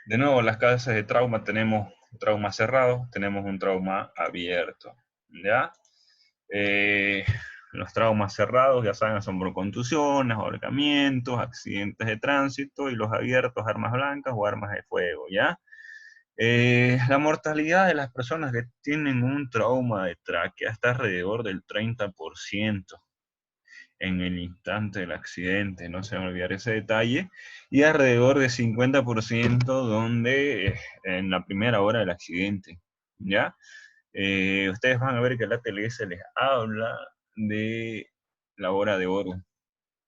De nuevo, las clases de trauma tenemos un trauma cerrado, tenemos un trauma abierto, ¿ya? Eh, los traumas cerrados, ya saben, son por contusiones, ahorcamientos, accidentes de tránsito, y los abiertos, armas blancas o armas de fuego, ¿ya? La mortalidad de las personas que tienen un trauma de tráquea está alrededor del 30% en el instante del accidente, no se me olvidar ese detalle, y alrededor de 50% donde en la primera hora del accidente, ¿ya? Ustedes van a ver que la ATLS les habla de la hora de oro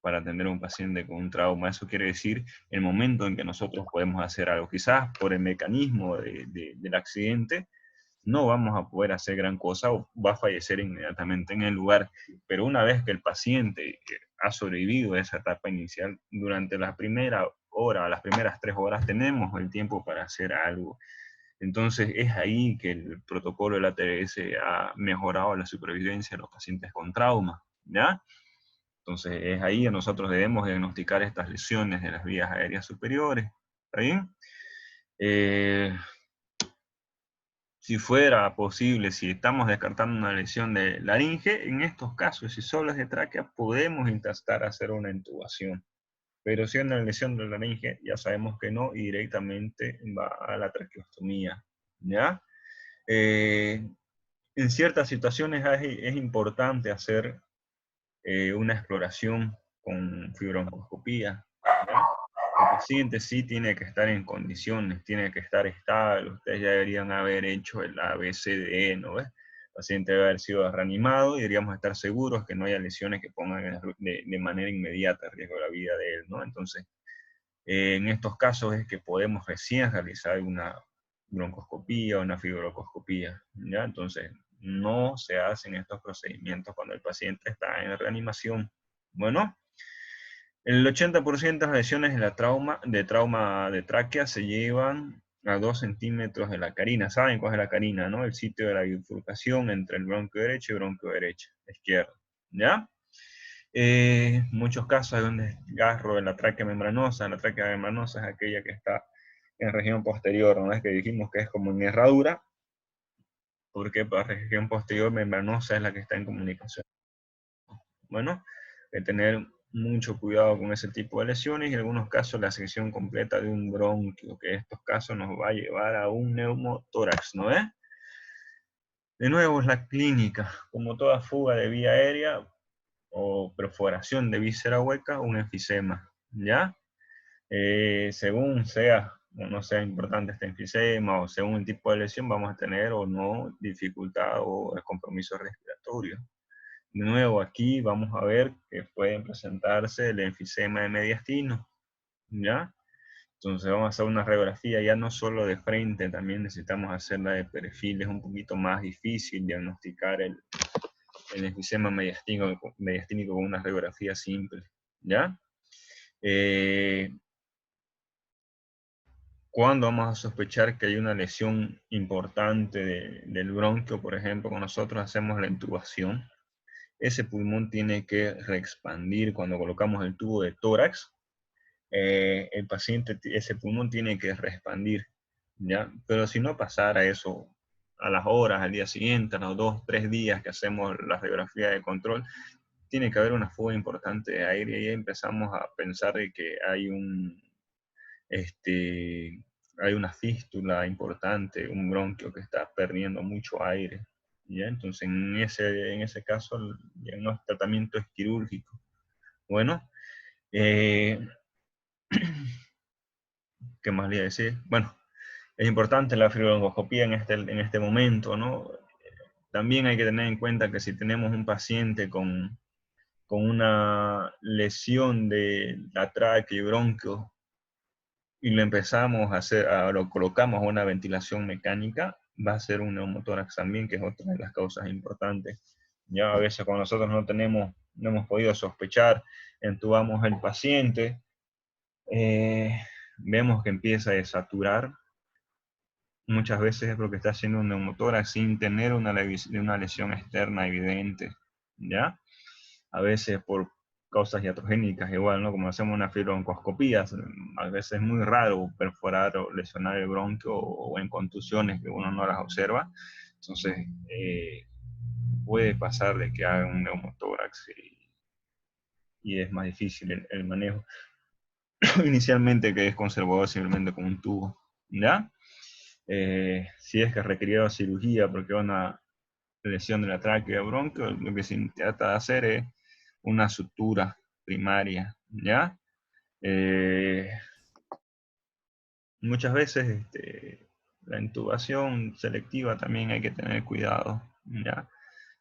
para atender a un paciente con un trauma. Eso quiere decir el momento en que nosotros podemos hacer algo. Quizás por el mecanismo del accidente no vamos a poder hacer gran cosa o va a fallecer inmediatamente en el lugar. Pero una vez que el paciente ha sobrevivido a esa etapa inicial, durante la primera hora, las primeras 3 horas, tenemos el tiempo para hacer algo. Entonces es ahí que el protocolo de la ATS ha mejorado la supervivencia de los pacientes con trauma, ¿ya? Entonces es ahí que nosotros debemos diagnosticar estas lesiones de las vías aéreas superiores, ¿está bien? Si fuera posible, si estamos descartando una lesión de laringe, en estos casos, si solo es de tráquea, podemos intentar hacer una intubación. Pero si es una lesión de laringe, ya sabemos que no, y directamente va a la traqueostomía, ¿ya? En ciertas situaciones es importante hacer una exploración con fibroncoscopía, ¿ya? El paciente sí tiene que estar en condiciones, tiene que estar estable. Ustedes ya deberían haber hecho el ABCDE, ¿no ves? El paciente debe haber sido reanimado y deberíamos estar seguros que no haya lesiones que pongan de manera inmediata en riesgo la vida de él, ¿no? Entonces, en estos casos es que podemos recién realizar una broncoscopía o una fibroscopía, ¿ya? Entonces, no se hacen estos procedimientos cuando el paciente está en reanimación. Bueno, el 80% de las lesiones de trauma de tráquea se llevan a 2 centímetros de la carina. ¿Saben cuál es la carina, no? El sitio de la bifurcación entre el bronquio derecho y bronquio izquierdo, ¿ya? Muchos casos hay un desgarro de la tráquea membranosa. La tráquea membranosa es aquella que está en región posterior, ¿no? Es que dijimos que es como en herradura, porque para la región posterior membranosa es la que está en comunicación. Bueno, de tener mucho cuidado con ese tipo de lesiones y en algunos casos la sección completa de un bronquio, que en estos casos nos va a llevar a un neumotórax, ¿no es? De nuevo es la clínica, como toda fuga de vía aérea o perforación de víscera hueca, un enfisema, ¿ya? Según sea o no sea importante este enfisema o según el tipo de lesión, vamos a tener o no dificultad o compromiso respiratorio. De nuevo, aquí vamos a ver que pueden presentarse el enfisema de mediastino, ¿ya? Entonces vamos a hacer una radiografía ya no solo de frente, también necesitamos hacerla de perfil. Es un poquito más difícil diagnosticar el enfisema mediastínico con una radiografía simple, ¿ya? ¿Cuándo vamos a sospechar que hay una lesión importante del bronquio? Por ejemplo, cuando nosotros hacemos la intubación, ese pulmón tiene que reexpandir cuando colocamos el tubo de tórax. El paciente, ese pulmón tiene que reexpandir, ¿ya? Pero si no pasara eso a las horas, al día siguiente, a los 2, 3 días que hacemos la radiografía de control, tiene que haber una fuga importante de aire y ahí empezamos a pensar de que hay una fístula importante, un bronquio que está perdiendo mucho aire, ¿ya? Entonces en ese caso el tratamiento es quirúrgico. Bueno, eh, ¿qué más le iba a decir? Bueno, es importante la fibroscopía en este momento, ¿no? También hay que tener en cuenta que si tenemos un paciente con una lesión de la tráquea y bronquio y lo empezamos a hacer, lo colocamos a una ventilación mecánica, va a ser un neumotórax también, que es otra de las causas importantes. Ya a veces cuando nosotros no hemos podido sospechar, entubamos al paciente, vemos que empieza a desaturar. Muchas veces es porque está haciendo un neumotórax sin tener una lesión externa evidente, ¿ya? A veces por causas iatrogénicas igual, ¿no? Como hacemos una fibroncoscopía, a veces es muy raro perforar o lesionar el bronquio o en contusiones que uno no las observa. Entonces, puede pasar de que haga un neumotórax y es más difícil el manejo. Inicialmente que es conservador simplemente con un tubo, ¿ya? Si es que ha requerido cirugía porque una lesión de la tráquea o bronquio, lo que se trata de hacer es una sutura primaria, ¿ya? Eh, Muchas veces la intubación selectiva también hay que tener cuidado, ¿ya?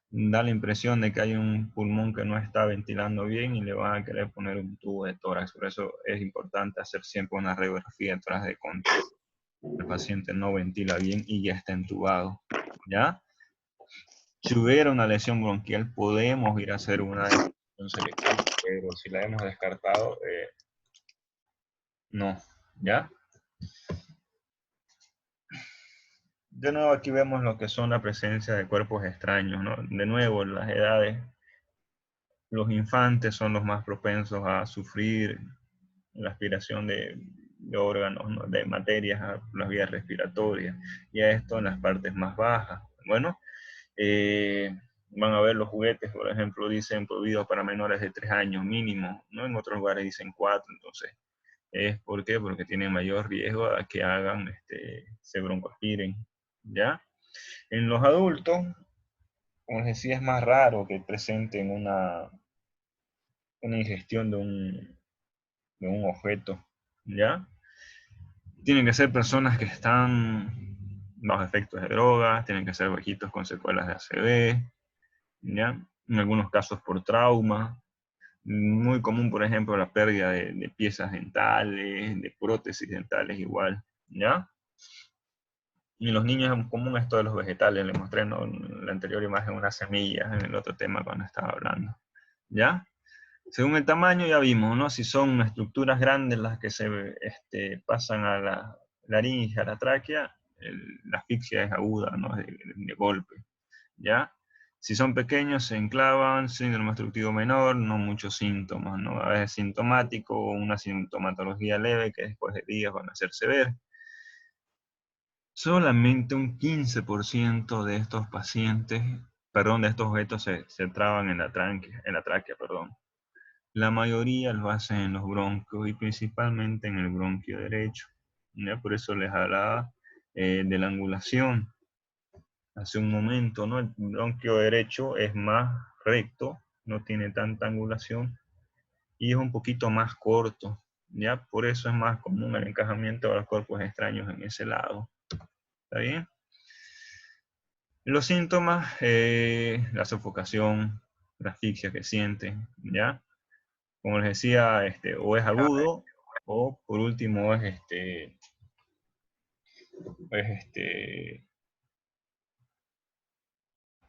Da la impresión de que hay un pulmón que no está ventilando bien y le van a querer poner un tubo de tórax. Por eso es importante hacer siempre una radiografía de tórax de control. El paciente no ventila bien y ya está entubado, ¿ya? Si hubiera una lesión bronquial, podemos ir a hacer una intubación selectiva, pero si la hemos descartado, no, ¿ya? De nuevo aquí vemos lo que son la presencia de cuerpos extraños, ¿no? De nuevo, las edades, los infantes son los más propensos a sufrir la aspiración de órganos, ¿no? De materias a las vías respiratorias, y a esto en las partes más bajas. Bueno, van a ver los juguetes, por ejemplo, dicen prohibidos para menores de 3 años mínimo, ¿no? En otros lugares dicen 4, entonces, ¿por qué? Porque tienen mayor riesgo a que hagan, se broncoaspiren, ¿ya? En los adultos, como les decía, es más raro que presenten una ingestión de un objeto, ¿ya? Tienen que ser personas que están bajo efectos de drogas, tienen que ser viejitos con secuelas de ACV, ¿ya? En algunos casos por trauma. Muy común, por ejemplo, la pérdida de piezas dentales, de prótesis dentales igual, ¿ya? Y en los niños es común esto de los vegetales, les mostré, ¿no? En la anterior imagen unas semillas, en el otro tema cuando estaba hablando, ¿ya? Según el tamaño ya vimos, ¿no? Si son estructuras grandes las que se pasan a la laringe, a la tráquea, la asfixia es aguda, ¿no? De golpe, ¿ya? Si son pequeños, se enclavan, síndrome obstructivo menor, no muchos síntomas, ¿no? A veces sintomático, una sintomatología leve que después de días van a hacerse ver. Solamente un 15% de estos pacientes, perdón, de estos objetos se traban en la tráquea, perdón. La mayoría lo hacen en los bronquios y principalmente en el bronquio derecho, ¿ya? Por eso les hablaba de la angulación hace un momento, ¿no? El bronquio derecho es más recto, no tiene tanta angulación y es un poquito más corto, ¿ya? Por eso es más común el encajamiento de los cuerpos extraños en ese lado. ¿Está bien? Los síntomas, la sofocación, la asfixia que sienten, ¿ya? Como les decía, o es agudo, o por último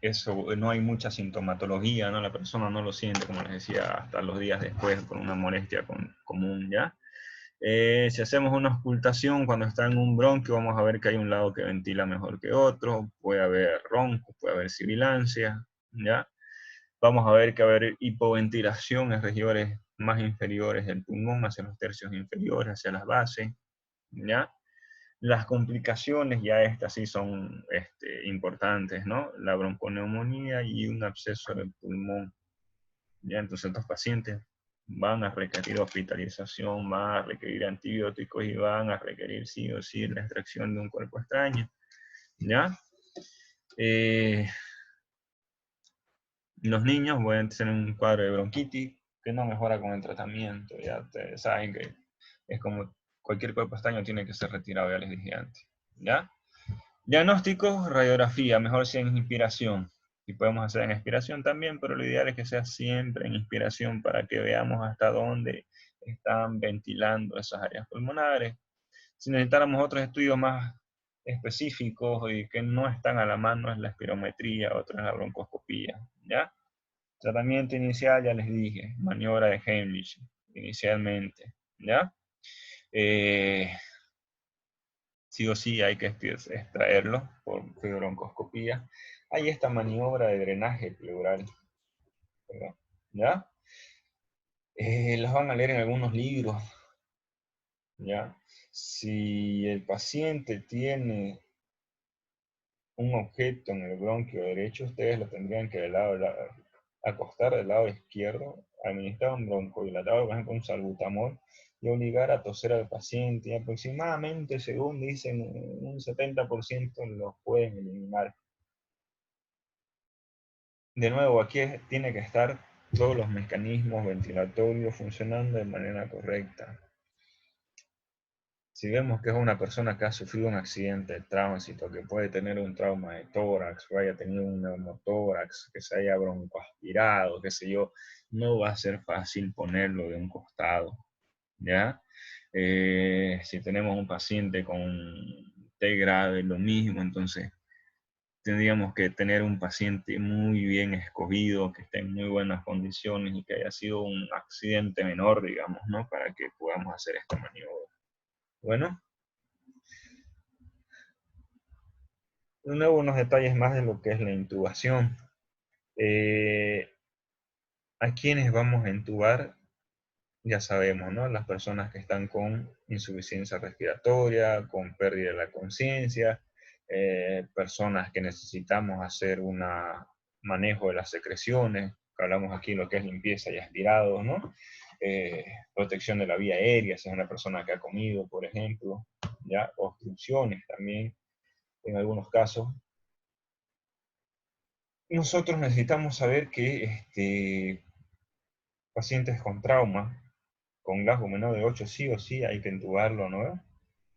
eso, no hay mucha sintomatología, ¿no? La persona no lo siente, como les decía, hasta los días después por una molestia común, ¿ya? Si hacemos una auscultación cuando está en un bronquio, vamos a ver que hay un lado que ventila mejor que otro, puede haber ronco, puede haber sibilancia, ¿ya? Vamos a ver que va a haber hipoventilación en regiones más inferiores del pulmón, hacia los tercios inferiores, hacia las bases, ¿ya? Las complicaciones ya estas sí son importantes, ¿no? La bronconeumonía y un absceso del pulmón, ¿ya? Entonces estos pacientes van a requerir hospitalización, van a requerir antibióticos y van a requerir sí o sí la extracción de un cuerpo extraño, ¿ya? Los niños pueden tener un cuadro de bronquitis que no mejora con el tratamiento, ya ustedes saben que es como cualquier cuerpo extraño tiene que ser retirado, ya les dije antes, ¿ya? Diagnóstico, radiografía, mejor si en inspiración. Y podemos hacer en expiración también, pero lo ideal es que sea siempre en inspiración para que veamos hasta dónde están ventilando esas áreas pulmonares. Si necesitáramos otros estudios más específicos y que no están a la mano es la espirometría, otra es la broncoscopía, ¿ya? Tratamiento inicial, ya les dije, maniobra de Heimlich, inicialmente, ¿ya? Eh, sí o sí hay que extraerlo por fibrobroncoscopía. Hay esta maniobra de drenaje pleural, ¿verdad? ¿Ya? Las van a leer en algunos libros, ¿ya? Si el paciente tiene un objeto en el bronquio derecho, ustedes lo tendrían que acostar del lado izquierdo, administrar un broncodilatador, por ejemplo un salbutamol, y obligar a toser al paciente. Y aproximadamente, según dicen, un 70% los pueden eliminar. De nuevo, aquí tiene que estar todos los mecanismos ventilatorios funcionando de manera correcta. Si vemos que es una persona que ha sufrido un accidente de tránsito, que puede tener un trauma de tórax, o haya tenido un neumotórax, que se haya broncoaspirado, qué sé yo, no va a ser fácil ponerlo de un costado, ¿ya? Si tenemos un paciente con T grave, lo mismo, entonces tendríamos que tener un paciente muy bien escogido, que esté en muy buenas condiciones y que haya sido un accidente menor, digamos, ¿no? Para que podamos hacer esta maniobra. Bueno. De nuevo, unos detalles más de lo que es la intubación. ¿A quiénes vamos a intubar? Ya sabemos, ¿no? Las personas que están con insuficiencia respiratoria, con pérdida de la conciencia, personas que necesitamos hacer un manejo de las secreciones, que hablamos aquí de lo que es limpieza y aspirados, ¿no? Protección de la vía aérea, si es una persona que ha comido, por ejemplo, ¿ya? Obstrucciones también, en algunos casos. Nosotros necesitamos saber que pacientes con trauma, con GASGO menor de 8, sí o sí hay que intubarlo, ¿no?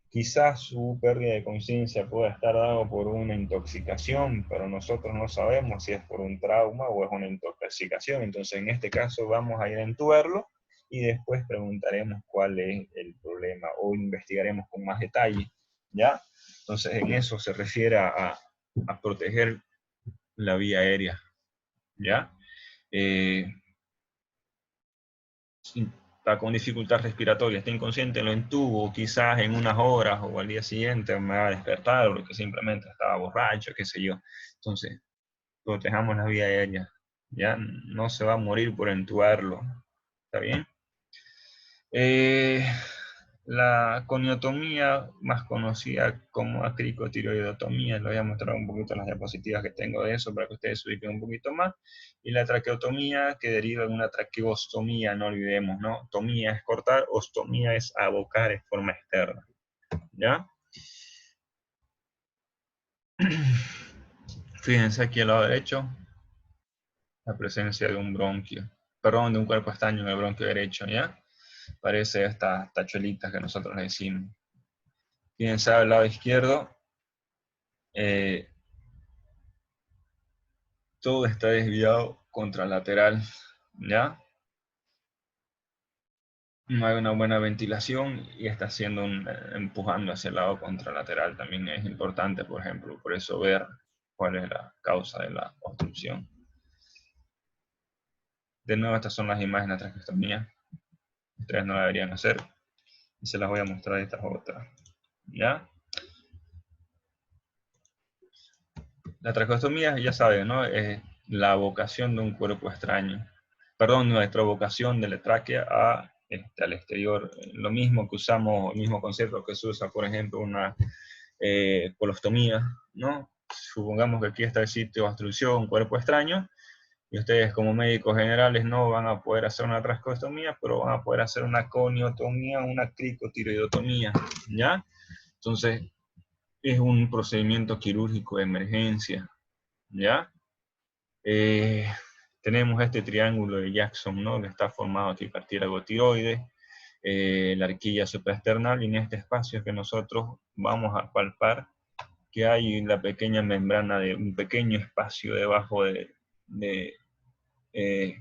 Quizás su pérdida de conciencia pueda estar dado por una intoxicación, pero nosotros no sabemos si es por un trauma o es una intoxicación. Entonces, en este caso, vamos a ir a intubarlo y después preguntaremos cuál es el problema o investigaremos con más detalle, ¿ya? Entonces, en eso se refiere a proteger la vía aérea, ¿ya? Si está con dificultad respiratoria, está inconsciente, lo intubo, quizás en unas horas o al día siguiente me va a despertar, porque simplemente estaba borracho, qué sé yo. Entonces, protejamos la vía aérea, ya no se va a morir por entubarlo, ¿está bien? La coniotomía, más conocida como acricotiroidotomía, les voy a mostrar un poquito las diapositivas que tengo de eso para que ustedes se ubiquen un poquito más. Y la traqueotomía, que deriva de una traqueostomía, no olvidemos, ¿no? Tomía es cortar, ostomía es abocar en forma externa, ¿ya? Fíjense aquí al lado derecho, la presencia de un bronquio, perdón, de un cuerpo estaño en el bronquio derecho, ¿ya? Parece estas tachuelitas que nosotros le decimos. Fíjense al lado izquierdo, eh, todo está desviado contralateral, ¿ya? No hay una buena ventilación y está haciendo empujando hacia el lado contralateral. También es importante, por ejemplo, por eso ver cuál es la causa de la obstrucción. De nuevo, estas son las imágenes de traqueostomía. Ustedes no la deberían hacer y se las voy a mostrar estas otras, ¿ya? La traqueostomía, ya saben, ¿no? Es la abocación de un cuerpo extraño. Perdón, nuestra vocación de la tráquea al exterior. Lo mismo que usamos, el mismo concepto que se usa, por ejemplo, una colostomía, ¿no? Supongamos que aquí está el sitio de obstrucción, cuerpo extraño, y ustedes como médicos generales no van a poder hacer una traqueostomía, pero van a poder hacer una coniotomía, una cricotiroidotomía, ¿ya? Entonces, es un procedimiento quirúrgico de emergencia, ¿ya? Eh, tenemos este triángulo de Jackson, ¿no? Que está formado aquí cartílago tiroides, la arquilla supraesternal, y en este espacio que nosotros vamos a palpar que hay la pequeña membrana de un pequeño espacio debajo de eh,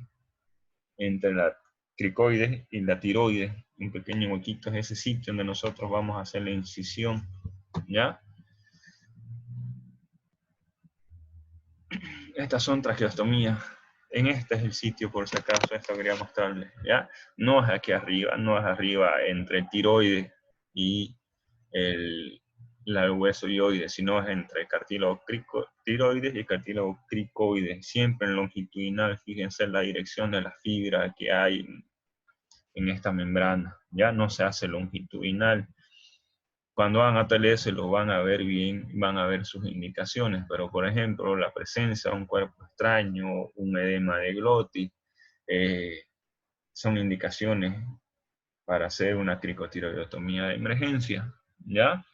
entre la cricoides y la tiroides, un pequeño huequito, es ese sitio donde nosotros vamos a hacer la incisión, ¿ya? Estas son traqueostomías. En este es el sitio, por si acaso, esto quería mostrarles, ¿ya? No es aquí arriba, no es arriba entre el tiroides y el hueso ioides, sino es entre cartílago tiroides y cartílago cricoides, siempre en longitudinal. Fíjense en la dirección de la fibra que hay en esta membrana, ya no se hace longitudinal. Cuando hagan ATLS lo van a ver bien, van a ver sus indicaciones, pero por ejemplo, la presencia de un cuerpo extraño, un edema de glotis, son indicaciones para hacer una cricotiroidotomía de emergencia, ¿ya?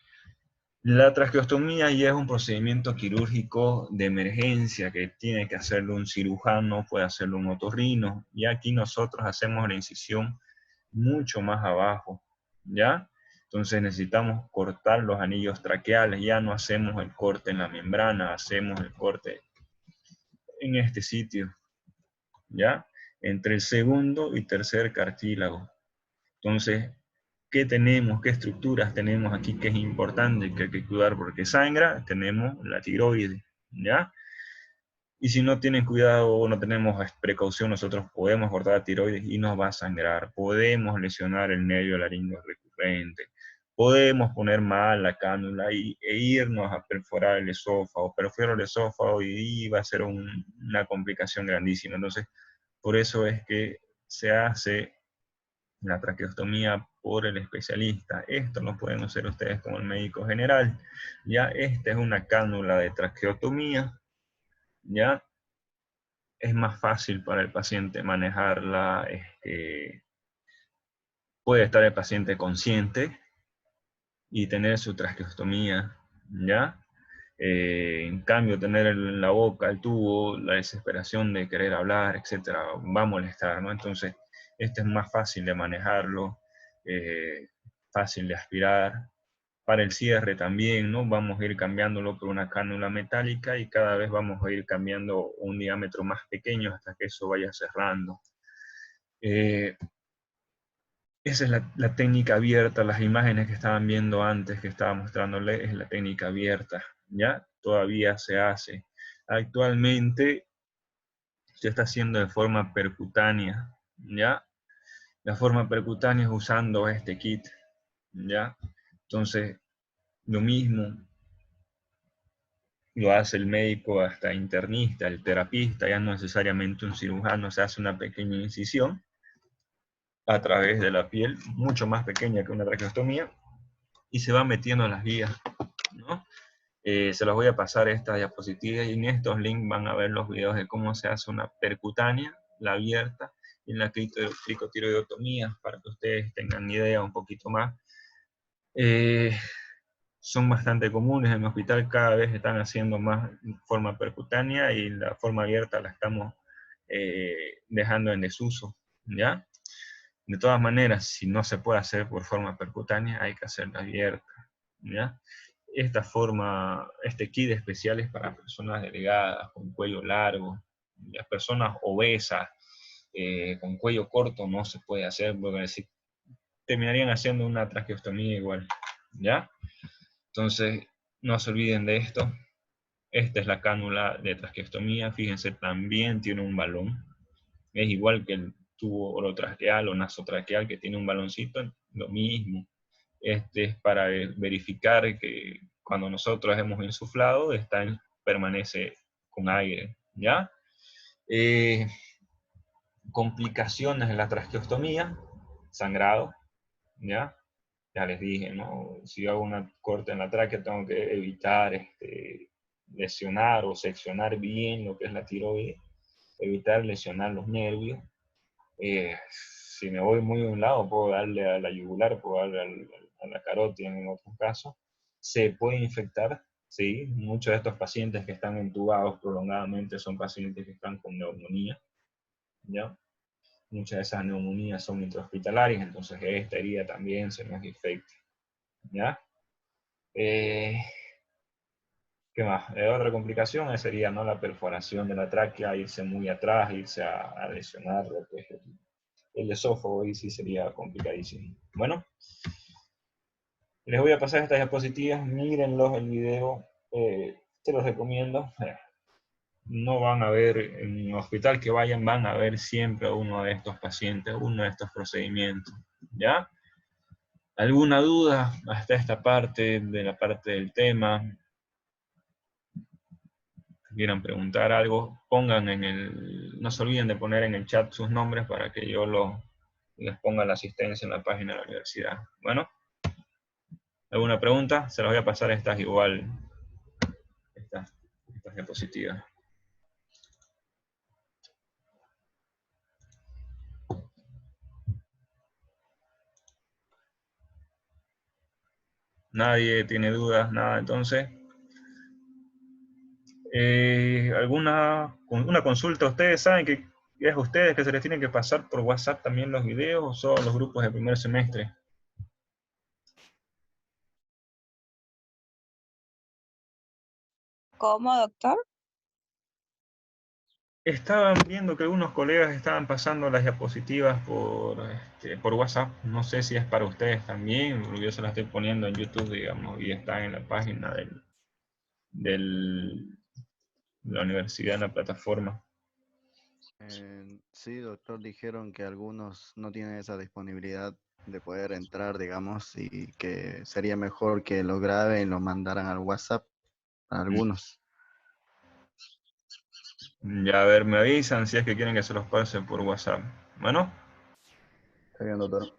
La traqueostomía ya es un procedimiento quirúrgico de emergencia que tiene que hacerlo un cirujano, puede hacerlo un otorrino, y aquí nosotros hacemos la incisión mucho más abajo, ¿ya? Entonces necesitamos cortar los anillos traqueales, ya no hacemos el corte en la membrana, hacemos el corte en este sitio, ¿ya? Entre el segundo y tercer cartílago. Entonces, ¿qué tenemos? ¿Qué estructuras tenemos aquí que es importante, que hay que cuidar? Porque sangra, tenemos la tiroides, ¿ya? Y si no tienen cuidado o no tenemos precaución, nosotros podemos cortar la tiroides y nos va a sangrar. Podemos lesionar el nervio laríngeo recurrente. Podemos poner mal la cánula e irnos a perforar el esófago. Perforo el esófago y va a ser una complicación grandísima. Entonces, por eso es que se hace la traqueostomía por el especialista. Esto lo pueden hacer ustedes como el médico general. Ya, esta es una cánula de traqueotomía. Ya, es más fácil para el paciente manejarla. Puede estar el paciente consciente y tener su traqueostomía. Ya. En cambio, tener en la boca el tubo, la desesperación de querer hablar, etcétera, va a molestar, ¿no? Entonces, este es más fácil de manejarlo, fácil de aspirar. Para el cierre también, ¿no? Vamos a ir cambiándolo por una cánula metálica y cada vez vamos a ir cambiando un diámetro más pequeño hasta que eso vaya cerrando. Esa es la técnica abierta, las imágenes que estaban viendo antes, que estaba mostrándoles, es la técnica abierta, ¿ya? Todavía se hace. Actualmente se está haciendo de forma percutánea, ¿ya? La forma percutánea es usando este kit, ¿ya? Entonces, lo mismo lo hace el médico hasta internista, el terapista, ya no necesariamente un cirujano, se hace una pequeña incisión a través de la piel, mucho más pequeña que una traqueostomía, y se va metiendo en las vías, ¿no? Se los voy a pasar esta diapositiva y en estos links van a ver los videos de cómo se hace una percutánea, la abierta, y la cricotiroidotomía, para que ustedes tengan idea un poquito más. Son bastante comunes en mi hospital, cada vez están haciendo más forma percutánea y la forma abierta la estamos dejando en desuso, ¿ya? De todas maneras, si no se puede hacer por forma percutánea, hay que hacerla abierta, ¿ya? Esta forma, este kit especial es para personas delgadas, con cuello largo, las personas obesas, con cuello corto no se puede hacer, porque si terminarían haciendo una traqueostomía igual, ¿ya? Entonces, no se olviden de esto. Esta es la cánula de traqueostomía, fíjense, también tiene un balón, es igual que el tubo orotraqueal o nasotraqueal que tiene un baloncito, lo mismo. Este es para verificar que cuando nosotros hemos insuflado, permanece con aire, ¿ya? Complicaciones en la traqueostomía, sangrado, ¿ya? Ya les dije, ¿no? Si hago una corte en la tráquea, tengo que evitar lesionar o seccionar bien lo que es la tiroides, evitar lesionar los nervios. Si me voy muy de un lado, puedo darle a la yugular, puedo darle a la carótida en otros casos. Se puede infectar, sí. Muchos de estos pacientes que están entubados prolongadamente son pacientes que están con neumonía, ¿ya? Muchas de esas neumonías son intrahospitalarias, entonces esta herida también se nos infecta, ¿ya? ¿Qué más? Otra complicación sería, ¿no?, la perforación de la tráquea, irse muy atrás, irse a lesionar lo que es el esófago, y sí sería complicadísimo. Bueno, les voy a pasar estas diapositivas, mírenlos el video, te los recomiendo. No van a ver, en el hospital que vayan, van a ver siempre a uno de estos pacientes, uno de estos procedimientos, ¿ya? ¿Alguna duda hasta esta parte, de la parte del tema? Quieran preguntar algo, pongan no se olviden de poner en el chat sus nombres para que yo y les ponga la asistencia en la página de la universidad. Bueno, ¿alguna pregunta? Se las voy a pasar estas igual, estas diapositivas. Nadie tiene dudas, nada, entonces. Una consulta? ¿Ustedes saben que es a ustedes que se les tienen que pasar por WhatsApp también los videos o son los grupos de primer semestre? ¿Cómo, doctor? Estaban viendo que algunos colegas estaban pasando las diapositivas por WhatsApp. No sé si es para ustedes también, porque yo se las estoy poniendo en YouTube, digamos, y está en la página del- de la universidad, en la plataforma. Sí, doctor, dijeron que algunos no tienen esa disponibilidad de poder entrar, digamos, y que sería mejor que lo graben y lo mandaran al WhatsApp a algunos. Ya, a ver, me avisan si es que quieren que se los pase por WhatsApp. Bueno. Está bien, doctor.